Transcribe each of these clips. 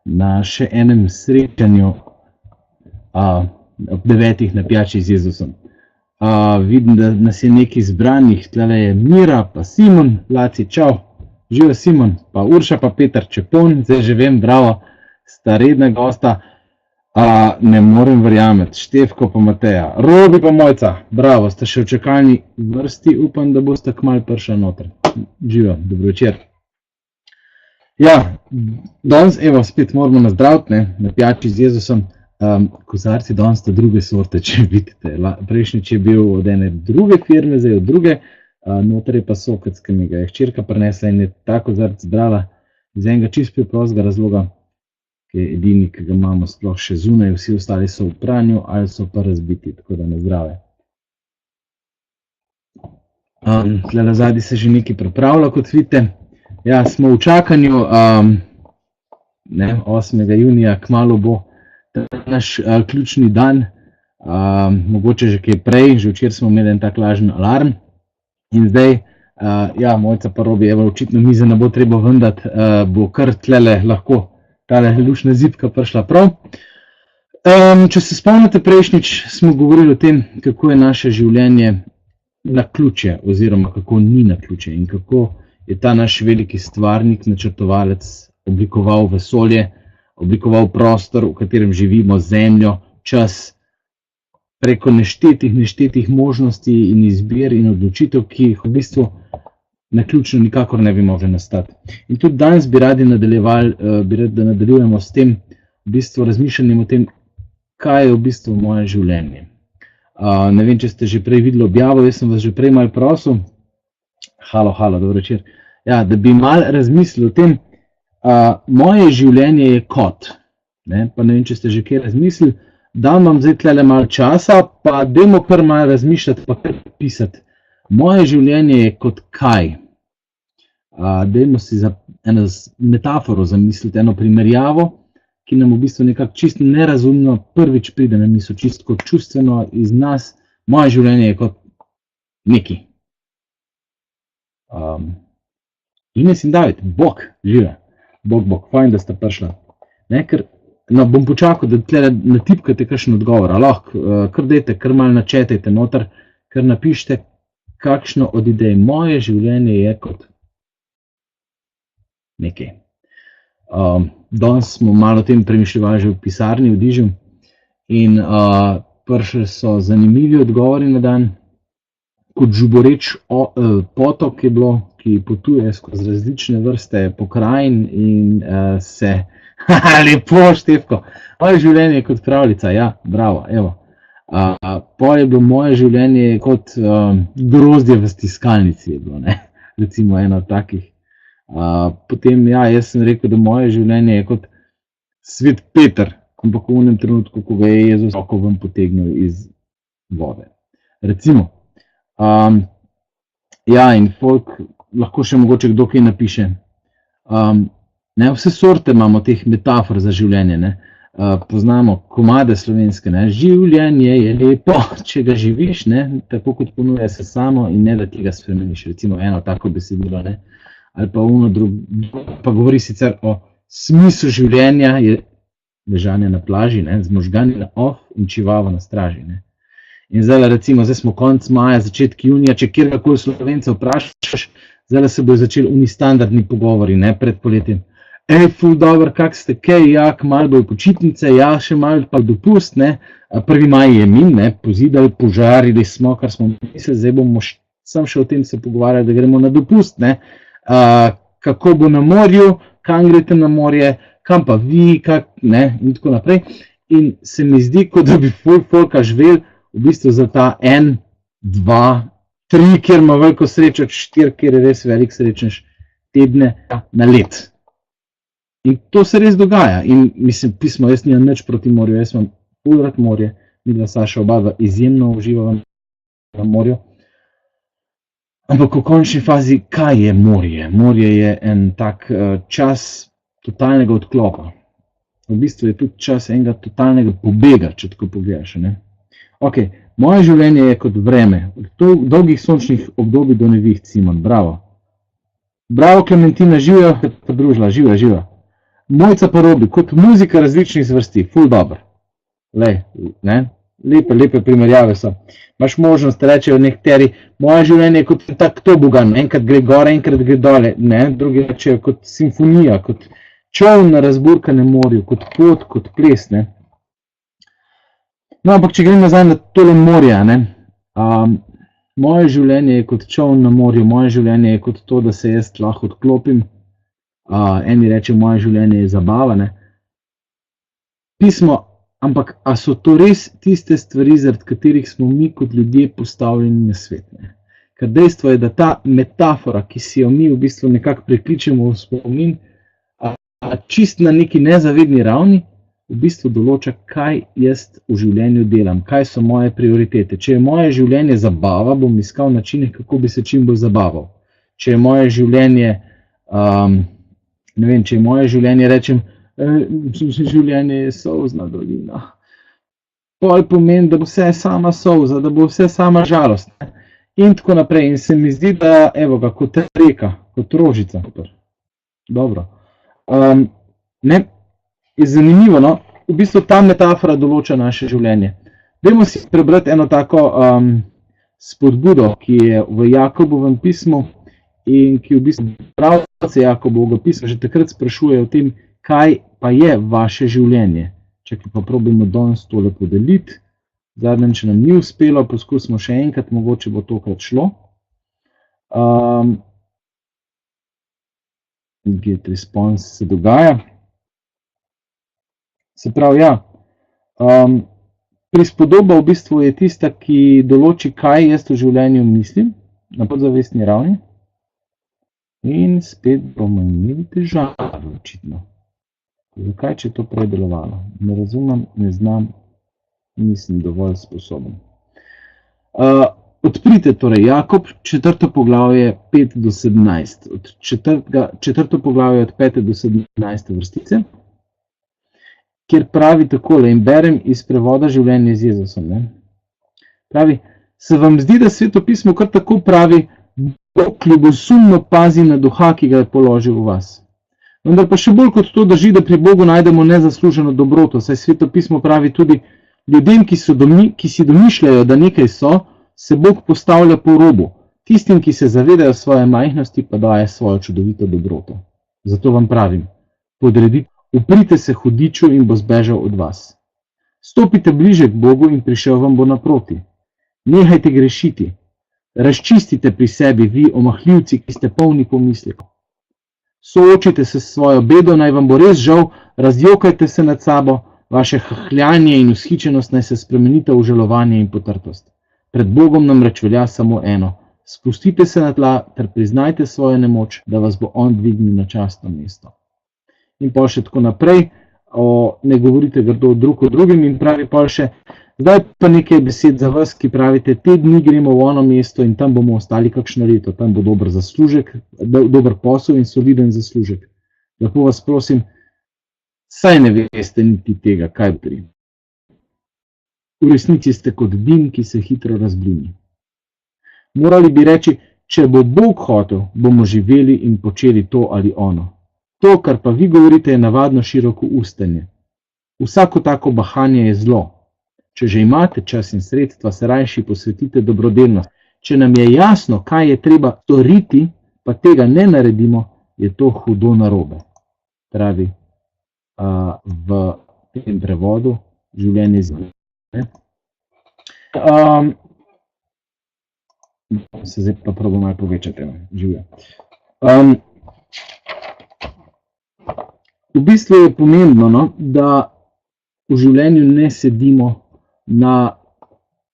na še enem srečanju ob 9. na pijači z Jezusom. Vidim, da nas je nekaj zbranih, tlele je Mira, pa Simon, Laci, čau, živo Simon, pa Urša, pa Peter Čepon, zdaj že vem, bravo, sta redna gosta, ne morem verjameti, Štefko pa Mateja, Robi pa Mojca, bravo, sta še v čakalni vrsti, upam, da boste kmalu prišli noter. Živo, dobro večer. Ja, danes, evo, spet moramo nazdraviti, na pijači z Jezusom. Kozarci danes sta druge sorte, če vidite. Prejšnjič je bil od ene druge firme, zdaj od druge, noter je pa sokec, ki mi ga je hčerka prinesla in je ta kozarc zbrala iz enega čisto preprostega razloga, ki je edini, ki ga imamo sploh še zunaj, vsi ostali so v pranju ali so pa razbiti, tako da na zdrave. Tlele zadnji se že nekaj pripravlja, kot vidite. Ja, smo v čakanju, 8. junija, kmalu bo naš ključni dan, mogoče že kaj prej, že včeraj smo imeli en tak lažen alarm in zdaj, ja, Mojca pa Robi, evo, očitno mize ne bo treba vendati, bo kar tlele lahko tale lušna zibka prišla prav. Če se spomnite, prejšnjič smo govorili o tem, kako je naše življenje naključje oziroma kako ni naključje in kako je ta naš veliki stvarnik, načrtovalec oblikoval vesolje, oblikoval prostor, v katerem živimo, zemljo, čas, preko neštetih možnosti in izbir in odločitev, ki jih v bistvu naključno nikakor ne bi mogli nastati. In tudi danes bi radi nadaljevali, da nadaljujemo s tem v bistvu razmišljanjem o tem, kaj je v bistvu moje življenje. Ne vem, če ste že prej videli objavo, jaz sem vas že prej malo prosil, halo, dobro večer, ja, da bi malo razmislili o tem, moje življenje je kot, pa ne vem, če ste že kaj razmislili, dam vam zdaj tlele malo časa, pa dajmo kar malo razmišljati, pa kar pisati. Moje življenje je kot kaj? Dajmo si za eno metaforo zamisliti, eno primerjavo, ki nam v bistvu nekako čisto nerazumno prvič pride na misel, čisto kot čustveno iz nas. Moje življenje je kot neki. Ines in David, Bog, žive. Bog, fajn, da sta prišla. Bom počakal, da tle natipkate kakšen odgovor, lahko kar dejte, kar malo načetajte noter, kar napišite, kakšno od idej. Moje življenje je kot nekaj. Danes smo malo o tem premišljali že v pisarni v Dižu in prišli so zanimivi odgovori na dan, kot žuboreč potok je bilo, ki potuje skozi različne vrste pokrajin in se, lepo Štefko, moje življenje je kot pravljica, ja, bravo, evo. Pol je bilo moje življenje kot grozdje v stiskalnici je bilo, recimo eno od takih. Potem, ja, jaz sem rekel, da moje življenje je kot svet Peter, ampak v enem trenutku, ko ga je Jezus roko ven potegnil iz vode. Recimo, ja, in folk, lahko še mogoče kdo kaj napiše. Vse sorte imamo teh metafor za življenje, poznamo komade slovenske, življenje je lepo, če ga živiš, tako kot ponuja se samo in ne da tega spremeniš, recimo eno tako besedilo, ali pa ono drugo, pa govori sicer o smislu življenja, je ležanje na plaži, z možgani na off in čivava na straži, In zdaj, recimo, zdaj smo konec maja, začetek junija, če kjerkoli Slovenca vprašaš, zdaj se bojo začeli oni standardni pogovori, pred poletjem. Ful dobro, kak ste, kaj, jak, malo bojo počitnice, ja, še malo pa dopust, 1. maj je min, pozidali, požarili smo, kar smo mislili, zdaj bomo sam še o tem se pogovarjali, da gremo na dopust, kako bo na morju, kam greste na morje, kam pa vi, in tako naprej. In se mi zdi, kot da bi folka živel, v bistvu za ta 1, 2, 3, kjer ima veliko srečo, 4, kjer je res velik srečnež, tedne na let. In to se res dogaja. In mislim, pismo, jaz nimam nič proti morju, jaz imam ful rad morje, midva Saša oba izjemno uživava na morju. Ampak v končni fazi, kaj je morje? Morje je en tak čas totalnega odklopa. V bistvu je tudi čas enega totalnega pobega, če tako pogledaš, Ok, moje življenje je kot vreme, od dolgih sončnih obdobij do neviht, Simon, bravo. Bravo, Klementina, živa, pa družila, živa. Mojca pa robi, kot muzika različnih zvrsti, ful dobro. Lepe primerjave so. Imaš možnost, rečejo nekateri, moje življenje je kot tak tobogan, enkrat gre gore, enkrat gre dole, ne? Drugi rečejo kot simfonija, kot čoln na razburkanem morju, kot pot, kot ples, ne? No, ampak če grem nazaj na tole morje, ne? Moje življenje je kot čoln na morju, moje življenje je kot to, da se jaz lahko odklopim. Eni reče, moje življenje je zabava, ne? Pismo, ampak a so to res tiste stvari, zaradi katerih smo mi kot ljudje postavljeni na svet, ne? Ker dejstvo je, da ta metafora, ki si jo mi v bistvu nekako prikličemo v spomin, čist na neki nezavedni ravni, v bistvu določa, kaj jaz v življenju delam, kaj so moje prioritete. Če je moje življenje zabava, bom iskal načine, kako bi se čim bolj zabaval. Če je moje življenje, če je moje življenje, rečem, življenje je solzna dolina. Pol pomeni, da bo vse sama solza, da bo vse sama žalost. In tako naprej. In se mi zdi, da evo ga, kot reka, kot rožica. Dobro. Je zanimivo, no? V bistvu ta metafora določa naše življenje. Dajmo si prebrati eno tako spodbudo, ki je v Jakobovem pismu in ki v bistvu pravce Jakobovega pisma že takrat sprašuje o tem, kaj pa je vaše življenje. Čakaj, pa probajmo danes tole podeliti. Zadnjem, če nam ni uspelo, poskusimo še enkrat, mogoče bo tokrat šlo. Get response se dogaja. Se pravi, prispodoba v bistvu je tista, ki določi, kaj jaz v življenju mislim, na podzavestni ravni. In spet bomo imeli težave, očitno. Zakaj, če je to prej delovalo? Ne razumem, ne znam, nisem dovolj sposoben. Odprite torej Jakob, 4. poglavje 5 do 17. Od 4. poglavje od 5 do 17 vrstice. Kjer pravi takole, in berem iz prevoda Življenje z Jezusom. Ne? Pravi, se vam zdi, da Sveto pismo kar tako pravi, Bog ljubosumno pazi na duha, ki ga je položil v vas. Vendar pa še bolj kot to drži, da pri Bogu najdemo nezasluženo dobroto, saj Sveto pismo pravi tudi, ljudem, ki si domišljajo, da nekaj so, se Bog postavlja po robu, tistim, ki se zavedajo svoje majhnosti, pa daje svojo čudovito dobroto. Zato vam pravim, uprite se hudiču in bo zbežal od vas. Stopite bliže k Bogu in prišel vam bo naproti. Nehajte grešiti. Razčistite pri sebi, vi omahljivci, ki ste polni pomislekov. Soočite se s svojo bedo, naj vam bo res žal, razjokajte se nad sabo, vaše hahljanje in vzhičenost naj se spremenita v žalovanje in potrtost. Pred Bogom namreč velja samo eno. Spustite se na tla ter priznajte svojo nemoč, da vas bo on dvignil na častno mesto. In pa še tako naprej, ne govorite grdo drug o drugim in pravi pa še, zdaj pa nekaj besed za vas, ki pravite, te dni gremo v ono mesto in tam bomo ostali kakšno leto, tam bo dober zaslužek, dober posel in soliden zaslužek. Lepo vas prosim, saj ne veste niti tega, kaj pri. V resnici ste kot dim, ki se hitro razblini. Morali bi reči, če bo Bog hotel, bomo živeli in počeli to ali ono. To, kar pa vi govorite, je navadno široko ustanje. Vsako tako bahanje je zlo. Če že imate čas in sredstva, se rajši posvetite dobrodelnosti. Če nam je jasno, kaj je treba storiti, pa tega ne naredimo, je to hudo narobe. Pravi v tem prevodu Življenje z Jezusom. Se zdaj pa probam malo povečati. Življenje. V bistvu je pomembno, no, da v življenju ne sedimo na,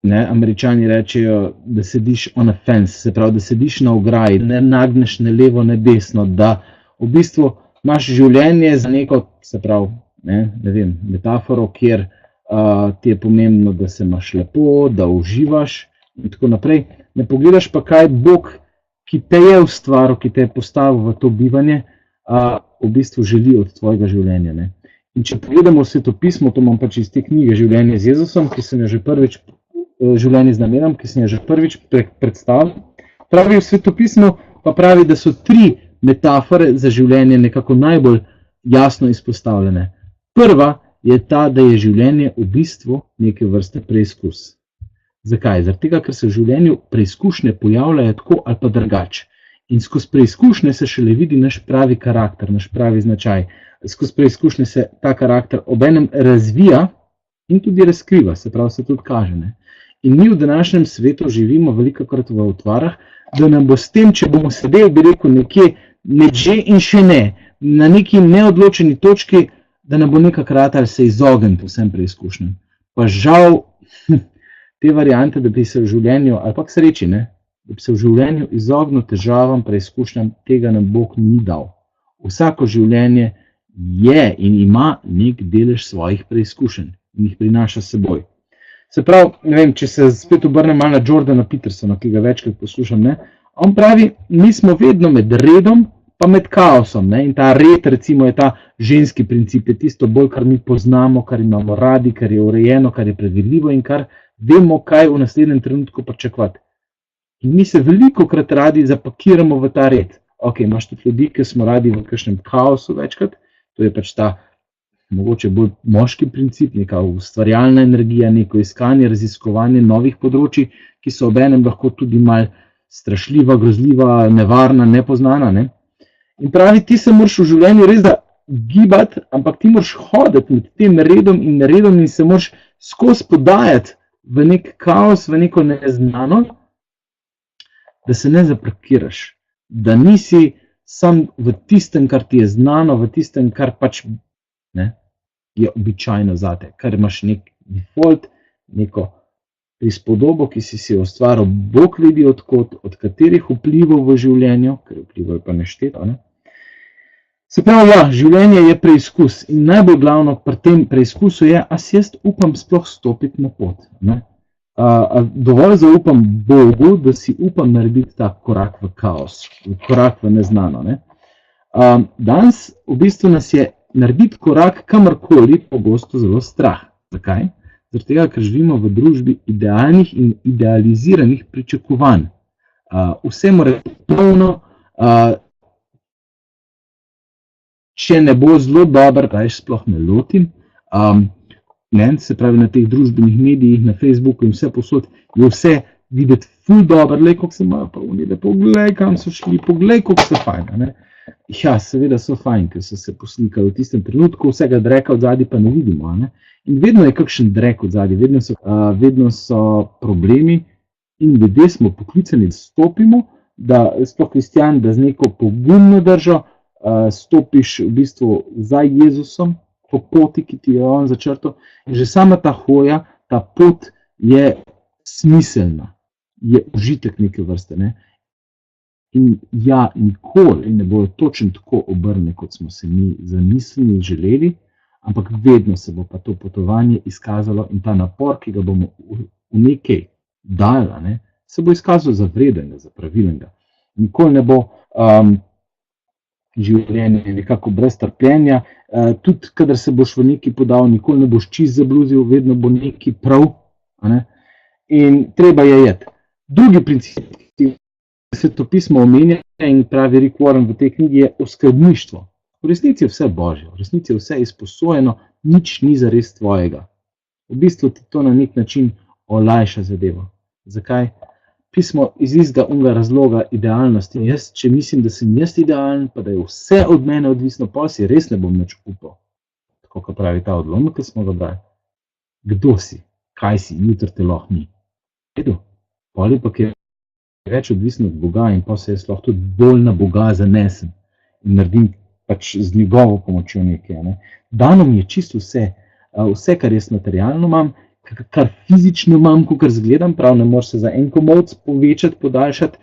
Američani rečejo, da sediš on a fence, se pravi, da sediš na ograji, ne nagneš ne levo, ne desno, da v bistvu imaš življenje za neko, se pravi, ne vem, metaforo, kjer ti je pomembno, da se imaš lepo, da uživaš in tako naprej. Ne pogledaš pa, kaj Bog, ki te je ustvaril, ki te je postavil v to bivanje, v bistvu želi od tvojega življenja. Ne? In če pogledamo Sveto pismo, to imam pač iz te knjige Življenje z Jezusom, ki sem jo že prvič, Življenje z namenom, ki sem jo že prvič predstavil, pravi v Sveto pismo, pa pravi, da so 3 metafore za življenje nekako najbolj jasno izpostavljene. Prva je ta, da je življenje v bistvu neke vrste preizkus. Zakaj? Zaradi tega, ker se v življenju preizkušnje pojavljajo tako ali pa drugače. In skozi preizkušnje se šele vidi naš pravi karakter, naš pravi značaj. Skozi preizkušnje se ta karakter obenem razvija in tudi razkriva, se pravi, se tudi kaže. Ne? In mi v današnjem svetu živimo velikokrat v utvarah, da nam bo s tem, če bomo sedeli, bi rekel, nekje med že in še ne, na neki neodločeni točki, da nam bo nekakrat ali se izogniti vsem preizkušnjam. Pa žal, te variante, da bi se v življenju, ali pa k sreči, ne, da bi se v življenju izognil težavam, preizkušnjam, tega nam Bog ni dal. Vsako življenje je in ima nek delež svojih preizkušenj in jih prinaša s seboj. Se pravi, ne vem, če se spet obrnem malo na Jordana Petersona, ki ga večkrat poslušam, ne, on pravi, mi smo vedno med redom pa med kaosom. Ne, in ta red, recimo, je ta ženski princip, je tisto bolj, kar mi poznamo, kar imamo radi, kar je urejeno, kar je predvidljivo in kar vemo, kaj v naslednjem trenutku pričakovati. In mi se velikokrat radi zapakiramo v ta red. Ok, imaš tudi ljudi, ki smo radi v kakšnem kaosu večkrat, to je pač ta mogoče bolj moški princip, neka ustvarjalna energija, neko iskanje, raziskovanje novih področji, ki so obenem lahko tudi malo strašljiva, grozljiva, nevarna, nepoznana. Ne? In pravi, ti se moraš v življenju res da gibati, ampak ti moraš hoditi med tem redom in neredom in se moraš skozi podajati v nek kaos, v neko neznano, da se ne zapakiraš, da nisi sam v tistem, kar ti je znano, v tistem, kar pač ne, je običajno zate, kar imaš nek default, neko prispodobo, ki si jo ustvaril, Bog vidi odkot, od katerih vplivov v življenju, ker vplivov je pa nešteto. Ne? Se pravi, ja, življenje je preizkus in najbolj glavno pri tem preizkusu je, a si jaz upam sploh stopiti na pot. Ne? Dovolj zaupam Bogu, da si upam narediti ta korak v kaos, korak v neznano. Ne? Danes v bistvu nas je narediti korak kamorkoli pogosto zelo strah. Zakaj? Zaradi tega, ker živimo v družbi idealnih in idealiziranih pričakovanj. Vse mora biti polno, če ne bo zelo dobro, da jaz sploh ne lotim. Se pravi, na teh družbenih medijih, na Facebooku in vse posod je vse videti ful dobro, glej, koliko se imajo pa unile, poglej, kam so šli, poglej, koliko so fajn. Ne? Ja, seveda so fajn, ker so se poslikali v tistem trenutku, vsega dreka od zadaj pa ne vidimo. Ne? In vedno je kakšen drek od zadaj, vedno so problemi in ljudje smo poklicani, da stopimo, da sploh kristjan, da z neko pogumno držo stopiš v bistvu za Jezusom, po poti, ki ti je on začrtal. In že sama ta hoja, ta pot je smiselna, je užitek neke vrste. Ne? In ja, nikoli ne bojo točno tako obrne, kot smo se mi zamislili in želeli, ampak vedno se bo pa to potovanje izkazalo in ta napor, ki ga bomo v nekaj dali, ne, se bo izkazal za vredenega, za pravilnega. Nikoli ne bo življenje nekako brez trpljenja, tudi kadar se boš v neki podal, nikoli ne boš čist zabluzil, vedno bo neki prav. Ne? In treba je jeti. Drugi princip, ki se to pismo omenja in pravi Rick Warren v tej knjigi, je oskrbništvo. V resnici je vse božje, v resnici je vse izposojeno, nič ni zares tvojega. V bistvu ti to na nek način olajša zadevo. Zakaj? Pismo iz istega razloga idealnosti. Jaz, če mislim, da sem jaz idealen, pa da je vse od mene odvisno, pa si res ne bom nič upal. Tako kot pravi ta odlomek, ki smo ga brali. Kdo si? Kaj si? Jutri te lahko ni. Poli pa je več odvisno od Boga in pa se jaz lahko tudi bolj na Boga zanesem in naredim pač z njegovo pomočjo nekaj. Ne? Dano mi je čisto vse, vse, kar jaz materialno imam, kar fizično imam, kar zgledam, prav ne moreš se za en komolc povečati, podaljšati,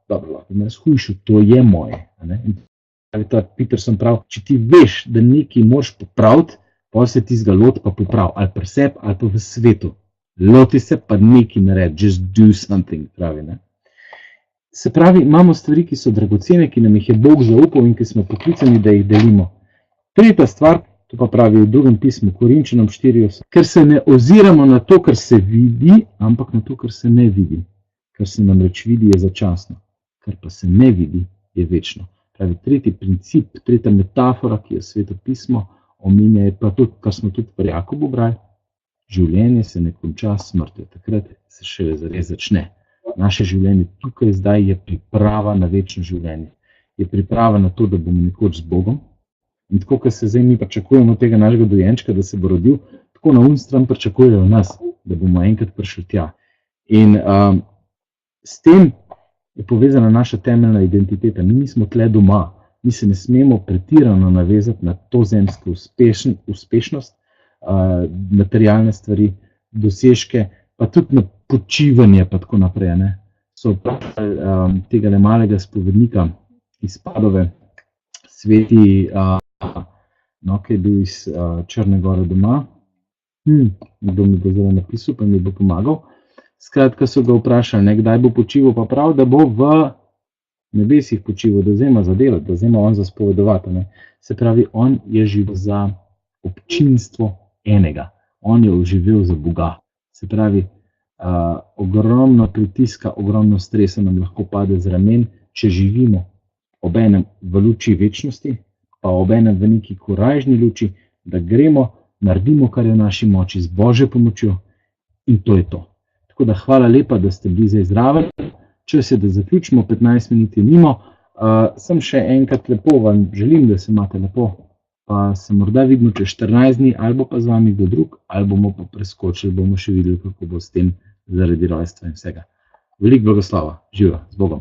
dobro, lahko me razhujšil, to je moje. Ne? Peterson prav, če ti veš, da nekaj moraš popraviti, pa se ti zga loti pa poprav, ali pri sebi, ali pa v svetu. Loti se pa nekaj naredi, just do something, pravi. Ne? Se pravi, imamo stvari, ki so dragocene, ki nam jih je Bog zaupal in ki smo poklicani, da jih delimo. Tretja stvar, to pa pravi v drugem pismu, Korinčanom 4:8, ker se ne oziramo na to, kar se vidi, ampak na to, kar se ne vidi. Kar se namreč vidi, je začasno, kar pa se ne vidi, je večno. Pravi, tretji princip, tretja metafora, ki jo Sveto pismo omenja, je pa to, kar smo tudi pri Jakobu brali. Življenje se ne konča s smrtjo, takrat se šele zares začne. Naše življenje tukaj zdaj je priprava na večno življenje. Je priprava na to, da bomo nekoč z Bogom. In tako, kot se zdaj mi pričakujemo tega našega dojenčka, da se bo rodil, tako na oni strani pričakujejo nas, da bomo enkrat prišli tja. In s tem je povezana naša temeljna identiteta. Mi nismo tle doma, mi se ne smemo pretirano navezati na to zemsko uspešnost, materialne stvari, dosežke, pa tudi na počivanje, pa tako naprej. Ne. So tega malega spovednika iz Padove, sveti, ki je bil iz Črne gore doma. Kdo mi bo zelo napisal, pa mi bo pomagal. Skratka, so ga vprašali, kdaj bo počival, pa prav, da bo v nebesih počival, da vzema za delati, da vzema on za spovedovati. Ne. Se pravi, on je živel za občinstvo enega. On je živel za Boga. Se pravi, ogromno pritiska, ogromno stresa nam lahko pade z ramen, če živimo obenem v luči večnosti, pa obenem v neki korajžni luči, da gremo, naredimo, kar je v naši moči z Božjo pomočjo, in to je to. Tako da hvala lepa, da ste bili zdaj zraven. Čas je, da zaključimo, 15 minut je mimo. Sem še enkrat lepo vam želim, da se imate lepo, pa se morda vidimo čez 14 dni, ali bo pa z vami kdo drug, ali bomo pa preskočili, bomo še videli, kako bo s tem zaradi rojstva in vsega. Veliko blagoslova, živijo, z Bogom.